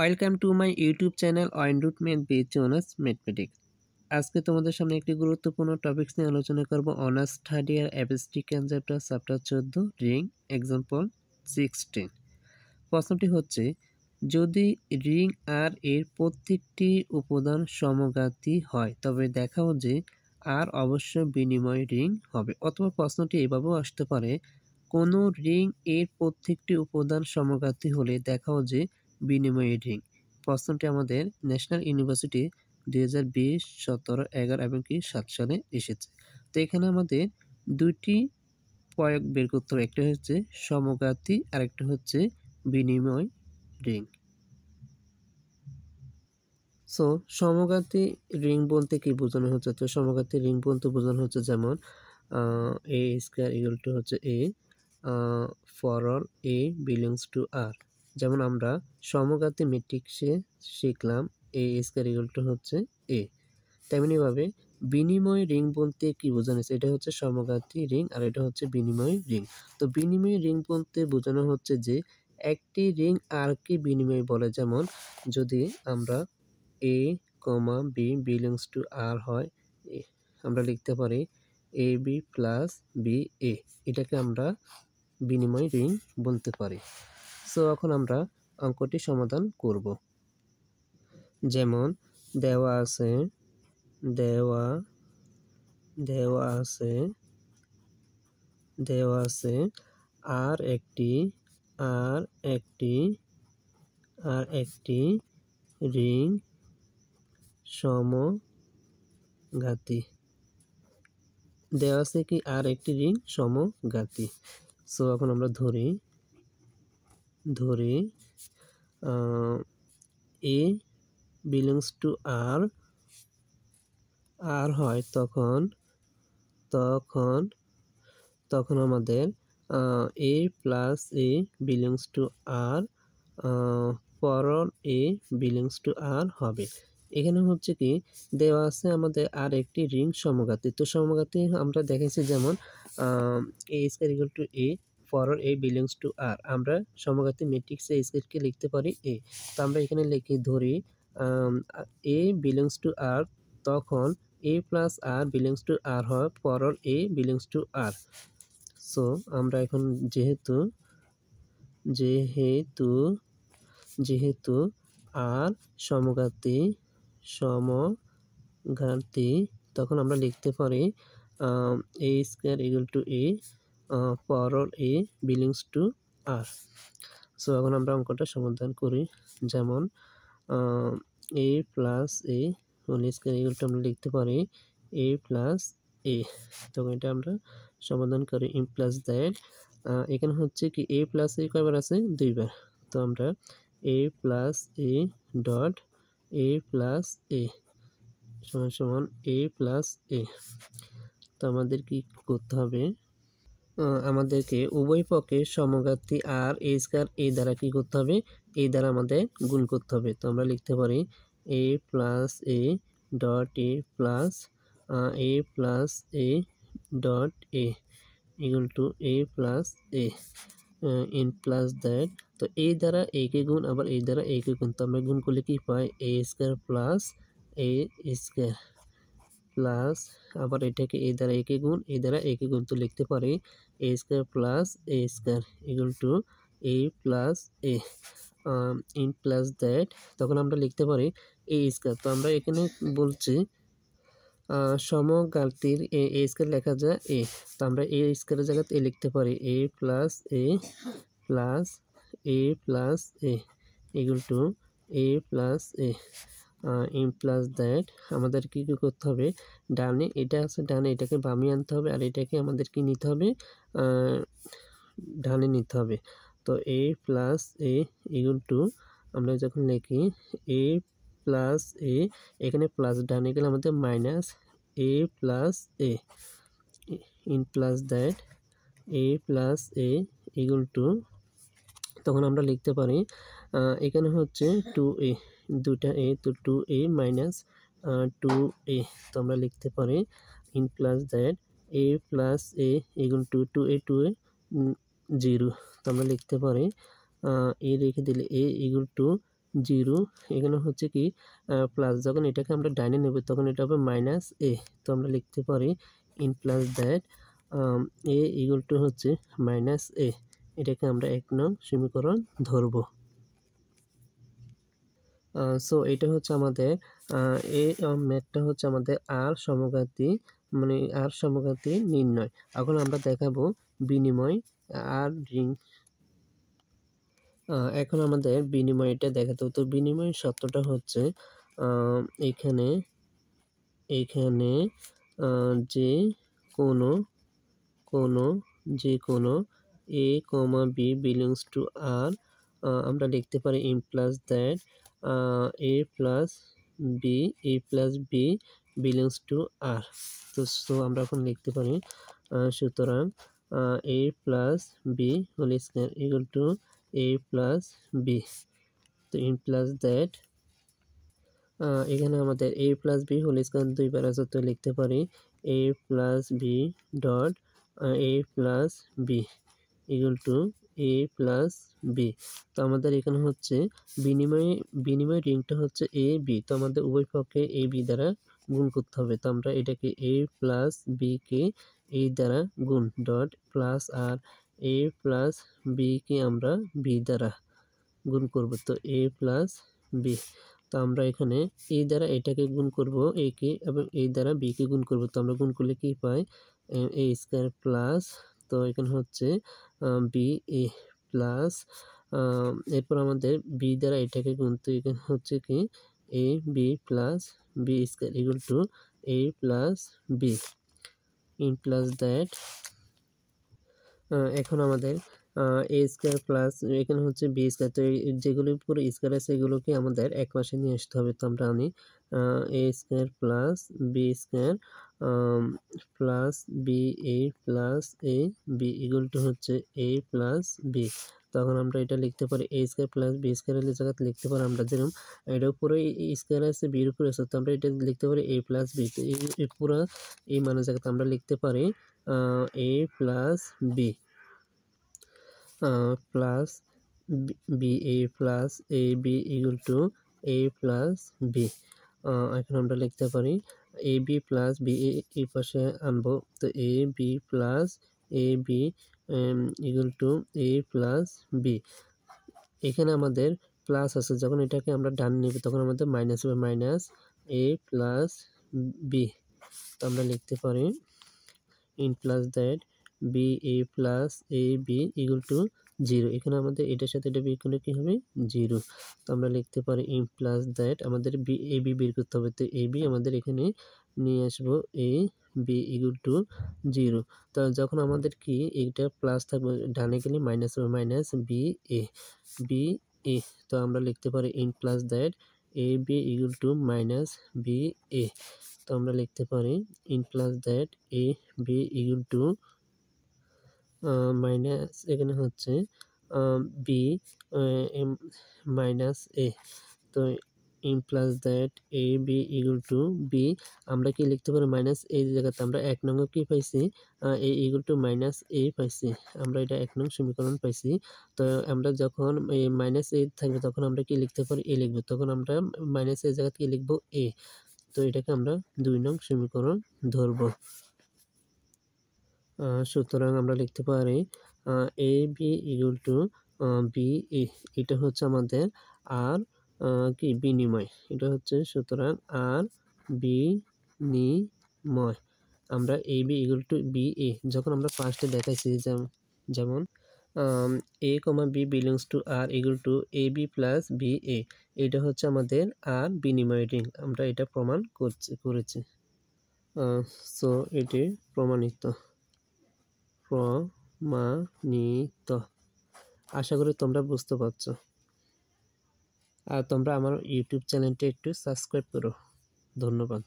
Welcome to my YouTube channel own root math batch honours mathematics. আজকে তোমাদের সামনে একটি গুরুত্বপূর্ণ টপিকস নিয়ে আলোচনা করব। Honours third year abstract chapter chapter 14 ring example 16। প্রশ্নটি হচ্ছে, যদি রিং আর এর প্রত্যেকটি উপাদান সমঘাতী হয় তবে দেখাও যে আর অবশ্য বিনিময় রিং হবে। অথবা প্রশ্নটি এভাবেও আসতে পারে, কোনো রিং এর প্রত্যেকটি উপাদান সমঘাতী হলে দেখাও যে বিনিময় রিং। প্রশ্নটি আমাদের ন্যাশনাল ইউনিভার্সিটি 2020, 17, 11 এবং 7 সালে এসেছে। তো এখানে আমাদের দুইটি প্রয়োগ বের করতে হবে, একটা হচ্ছে সমঘাতী আর একটা হচ্ছে বিনিময় রিং। সো সমঘাতী রিং বলতে কি বোঝানো হচ্ছে? তো সমঘাতী রিং বলতে বোঝানো হচ্ছে যেমন এ স্কয়ার ইকুয়াল টু হচ্ছে a for all a belongs to R. যেমন আমরা সমঘাতী ম্যাট্রিক্সে শিখলাম এ স্কয়ার ইকুয়াল টু হচ্ছে এ। তেমনিভাবে বিনিময় রিং বলতে কি বোঝানো হচ্ছে? এটা হচ্ছে সমঘাতী রিং আর এটা হচ্ছে বিনিময় রিং। তো বিনিময় রিং বলতে বোঝানো হচ্ছে যে একটি রিং আর কে বিনিময় বলে। যেমন যদি আমরা এ comma b belongs to R হয়, আমরা লিখতে পারি এ বি প্লাস বি এ, এটাকে আমরা বিনিময় রিং বলতে পারি। সো এখন আমরা অঙ্কটি সমাধান করব। যেমন দেওয়া আছে আর একটি রিং সমঘাতী। দেওয়া আছে কি আর একটি রিং সমঘাতী। সো এখন আমরা ধরি এ বিলংস টু আর হয় তখন আমাদের a plus a belongs to R for all a belongs to R হবে। এখানে হচ্ছে কি দেওয়া আছে আমাদের আর একটি রিং সমঘাতী। তো সমঘাতী আমরা দেখেছি যেমন a square equal to a for all a belongs to R. আমরা সমঘাতী ম্যাট্রিক্সে এ স্কয়ারকে লিখতে পারি এ। তো আমরা এখানে ধরি এ বিলংস টু আর, তখন a plus R belongs to R হয় for all a belongs to R. So আমরা এখন যেহেতু আর সমঘাতী, তখন আমরা লিখতে পারি a square equal to a for all a belongs to R. So এখন আমরা অঙ্কটা সমাধান করি। যেমন a plus a whole square equal to আমরা লিখতে পারি এ প্লাস এ। তখন এটা আমরা সমাধান করি প্লাস দ্যাট এখানে হচ্ছে কি এ প্লাস এ কয়বার আছে? দুইবার। তো আমরা a plus a dot a plus a সমান এ প্লাস এ। তো আমাদের কি করতে হবে? আমাদেরকে উভয় পক্ষে সমঘাতী আর এ স্কয়ার এ দ্বারা কি করতে হবে? এ দ্বারা আমাদের গুণ করতে হবে। তো আমরা লিখতে পারি a plus a dot a plus a plus a dot a equal to A plus a in plus that. তো এই দ্বারা এ কে গুণ, আবার এই দ্বারা এ কে গুণ। তো আমরা গুণ করলে কি পাই? এ square plus a square plus আবার এটাকে এ দ্বারা এ কে গুণ, এ দ্বারা এ কে গুণ। তো লিখতে পারি a square plus a square equal to A plus a in plus that. তখন আমরা লিখতে পারি এ স্কয়ার। তো আমরা এখানে বলছি সমঘাতীর এ স্কয়ার লেখা যায় এ। তো আমরা এ স্কয়ারের জায়গাতে এ লিখতে পারি a plus a plus a plus a equal to A plus a in plus that. আমাদের কি করতে হবে? ডানে এটা আছে, ডানে এটাকে বামে আনতে হবে, আর এটাকে আমাদের কি নিতে হবে? ডানে নিতে হবে। তো এ প্লাস এ ইকুয়াল টু আমরা যখন লিখি এ প্লাস এ, এখানে প্লাস ডানে গেলে আমাদের minus A plus a in plus that A plus a equal two, তখন আমরা লিখতে পারি এখানে হচ্ছে 2a, দুটা এ, তো 2a মাইনাস 2a। তো আমরা লিখতে পারি in plus that A plus a equal two 2a 0। তো আমরা লিখতে পারি এ রেখে দিলে এ ইকুয়াল টু 0 এখানে হচ্ছে কি প্লাস, যখন এটাকে আমরা ডাইনে নেব তখন এটা হবে মাইনাস এ। তো আমরা লিখতে পারি in plus that A equal to হচ্ছে মাইনাস এ। এটাকে আমরা 1 নং সমীকরণ ধরব। সো এটা হচ্ছে আমাদের এই ম্যাথটা হচ্ছে আমাদের আর সমঘাতী, মানে আর সমঘাতী নির্ণয়। এখন আমরা দেখাবো বিনিময় আর রিং। এখন আমাদের বিনিময়টা দেখাতে হবে। তো বিনিময় সূত্রটা হচ্ছে এখানে যে কোনো যে কোনো a, b belongs to R, আমরা লিখতে পারি in plus that a plus b belongs to R। তো আমরা এখন লিখতে পারি সুতরাং a plus b whole square equal to a plus b। তো ইন প্লাস দ্যাট এখানে আমাদের a plus b whole square দুইবার আছে, তো লিখতে পারি a plus b dot a plus b equal to a plus b। তো আমাদের এখানে হচ্ছে বিনিময় রিংটা হচ্ছে a b, তো আমাদের উভয় পক্ষে a b দ্বারা গুণ করতে হবে। তো আমরা এটাকে a প্লাস b কে a দ্বারা গুণ ডট প্লাস আর a প্লাস b কে আমরা b দ্বারা গুণ করব। তো a প্লাস b, তো আমরা এখানে a দ্বারা এটাকে গুণ করব a কে, এবং a দ্বারা b কে গুণ করব। তো আমরা গুণ করলে কি পাই a স্কয়ার প্লাস, তো এখানে হচ্ছে বি এ প্লাস, এরপর আমাদের b দ্বারা এটাকে গুণ, তো এখানে হচ্ছে কি a b plus b square equal to a plus b in plus that এখন আমাদের এ স্কয়ার প্লাস এখানে হচ্ছে বি স্কয়ার, তো যেগুলো পুরো স্কয়ার আছে এগুলোকে আমাদের এক পাশে নিয়ে আসতে হবে। তো আমরা আনি a square plus b square plus B A plus A B equal to হচ্ছে এ প্লাস বি। তখন আমরা এটা লিখতে পারি এ স্কয়ার প্লাস বি স্কয়ারের জায়গাতে লিখতে পারি আমরা যেরকম এটা উপরে স্কয়ার আছে বির উপরে আছে, তো আমরা এটা লিখতে পারি এ প্লাস বি। তো এই পুরো এই মানের জায়গাতে আমরা লিখতে পারি a plus B plus B A plus A B equal to A plus B. এখন আমরা লিখতে পারি এ বি প্লাস বি এই পাশে আনবো, তো a b plus A B equal to A plus b. এখানে আমাদের প্লাস আছে, যখন এটাকে আমরা ডান নিব তখন আমাদের মাইনাস হবে, মাইনাস এ প্লাস বি। তো আমরা লিখতে পারি in plus that B A plus A B equal to 0। এখানে আমাদের এটার সাথে এটা বিয়োগ করলে কি হবে 0। তো আমরা লিখতে পারি ইন প্লাস দ্যাট আমাদের বি এ বি বের করতে হবে, তো এ বি আমাদের এখানে নিয়ে আসবো এ বি ইকুয়াল টু 0। তো যখন আমাদের কি এইটা প্লাস থাকবে ডানে গেলে মাইনাস হবে, মাইনাস বি এ। তো আমরা লিখতে পারি in plus that a B equal to minus b a. তো আমরা লিখতে পারি in plus that a B equal to minus এখানে হচ্ছে বি মাইনাস এ। তো in plus that a B equal to b, আমরা কি লিখতে পারি মাইনাস এই জায়গাতে আমরা 1 নং কি পাইছি এ ইকুয়াল টু মাইনাস এ পাইছি, আমরা এটা 1 নং সমীকরণ পাইছি। তো আমরা যখন মাইনাস এ থাকবে তখন আমরা কি লিখতে পারি এ লিখবো, তখন আমরা মাইনাস এর জায়গাতে কি লিখবো এ। তো এটাকে আমরা 2 নং সমীকরণ ধরব। সুতরাং আমরা লিখতে পারি A B equal to b a. এটা হচ্ছে আমাদের আর কি বিনিময়, এটা হচ্ছে সুতরাং আর বিনিময়। আমরা a B equal to b a যখন আমরা ফার্স্টে দেখাইছি যেমন a comma b belongs to R equal to a b plus B a, এটা হচ্ছে আমাদের আর বিনিময় রিং, আমরা এটা প্রমাণ করেছি। সো এটি প্রমাণিত। আশা করি তোমরা বুঝতে পারছো। আর তোমরা আমার ইউটিউব চ্যানেলটি একটু সাবস্ক্রাইব করো। ধন্যবাদ।